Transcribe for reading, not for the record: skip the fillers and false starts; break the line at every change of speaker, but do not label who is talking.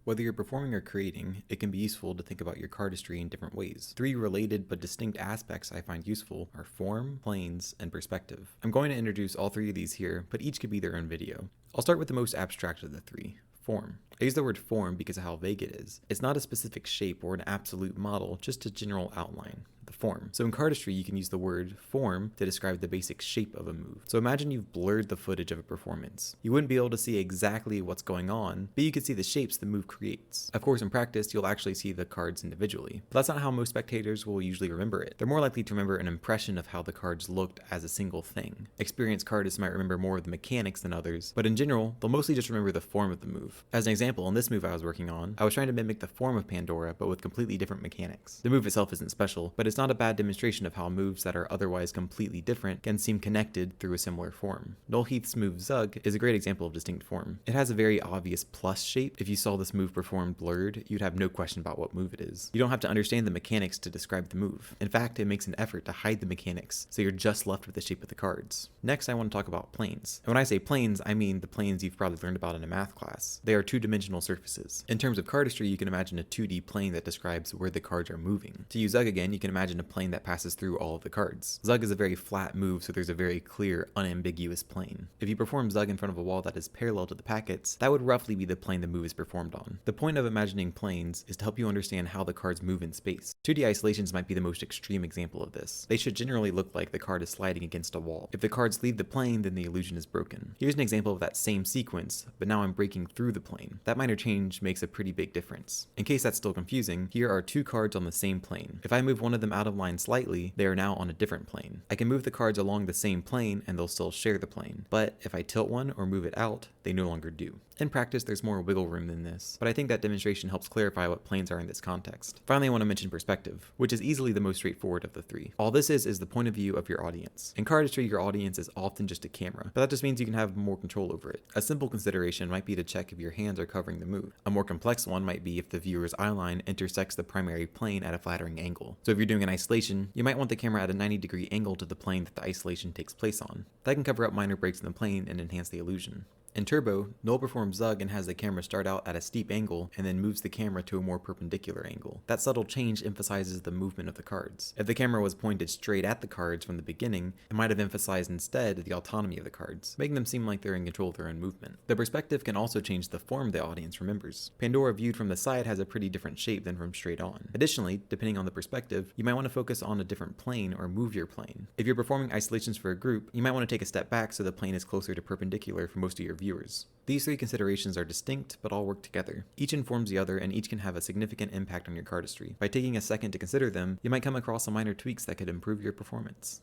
Whether you're performing or creating, it can be useful to think about your cardistry in different ways. Three related but distinct aspects I find useful are form, planes, and perspective. I'm going to introduce all three of these here, but each could be their own video. I'll start with the most abstract of the three, form. I use the word form because of how vague it is. It's not a specific shape or an absolute model, just a general outline, the form. So in cardistry, you can use the word form to describe the basic shape of a move. So imagine you've blurred the footage of a performance. You wouldn't be able to see exactly what's going on, but you could see the shapes the move creates. Of course, in practice, you'll actually see the cards individually, but that's not how most spectators will usually remember it. They're more likely to remember an impression of how the cards looked as a single thing. Experienced cardists might remember more of the mechanics than others, but in general, they'll mostly just remember the form of the move. As an example, in this move I was working on, I was trying to mimic the form of Pandora, but with completely different mechanics. The move itself isn't special, but it's not a bad demonstration of how moves that are otherwise completely different can seem connected through a similar form. Noel Heath's move Zug is a great example of distinct form. It has a very obvious plus shape. If you saw this move performed blurred, you'd have no question about what move it is. You don't have to understand the mechanics to describe the move. In fact, it makes an effort to hide the mechanics, so you're just left with the shape of the cards. Next, I want to talk about planes. And when I say planes, I mean the planes you've probably learned about in a math class. They are two-dimensional surfaces. In terms of cardistry, you can imagine a 2D plane that describes where the cards are moving. To use Zug again, you can imagine a plane that passes through all of the cards. Zug is a very flat move, so there's a very clear, unambiguous plane. If you perform Zug in front of a wall that is parallel to the packets, that would roughly be the plane the move is performed on. The point of imagining planes is to help you understand how the cards move in space. 2D isolations might be the most extreme example of this. They should generally look like the card is sliding against a wall. If the cards leave the plane, then the illusion is broken. Here's an example of that same sequence, but now I'm breaking through the plane. That minor change makes a pretty big difference. In case that's still confusing, here are two cards on the same plane. If I move one of them out of line slightly, they are now on a different plane. I can move the cards along the same plane and they'll still share the plane, but if I tilt one or move it out, they no longer do. In practice, there's more wiggle room than this, but I think that demonstration helps clarify what planes are in this context. Finally, I want to mention perspective, which is easily the most straightforward of the three. All this is the point of view of your audience. In cardistry, your audience is often just a camera, but that just means you can have more control over it. A simple consideration might be to check if your hands are covering the move. A more complex one might be if the viewer's eye line intersects the primary plane at a flattering angle. So if you're doing an isolation, you might want the camera at a 90-degree angle to the plane that the isolation takes place on. That can cover up minor breaks in the plane and enhance the illusion. In Turbo, Noel performs Zug and has the camera start out at a steep angle and then moves the camera to a more perpendicular angle. That subtle change emphasizes the movement of the cards. If the camera was pointed straight at the cards from the beginning, it might have emphasized instead the autonomy of the cards, making them seem like they're in control of their own movement. The perspective can also change the form the audience remembers. Pandora viewed from the side has a pretty different shape than from straight on. Additionally, depending on the perspective, you might want to focus on a different plane or move your plane. If you're performing isolations for a group, you might want to take a step back so the plane is closer to perpendicular for most of your viewers. These three considerations are distinct, but all work together. Each informs the other, and each can have a significant impact on your cardistry. By taking a second to consider them, you might come across some minor tweaks that could improve your performance.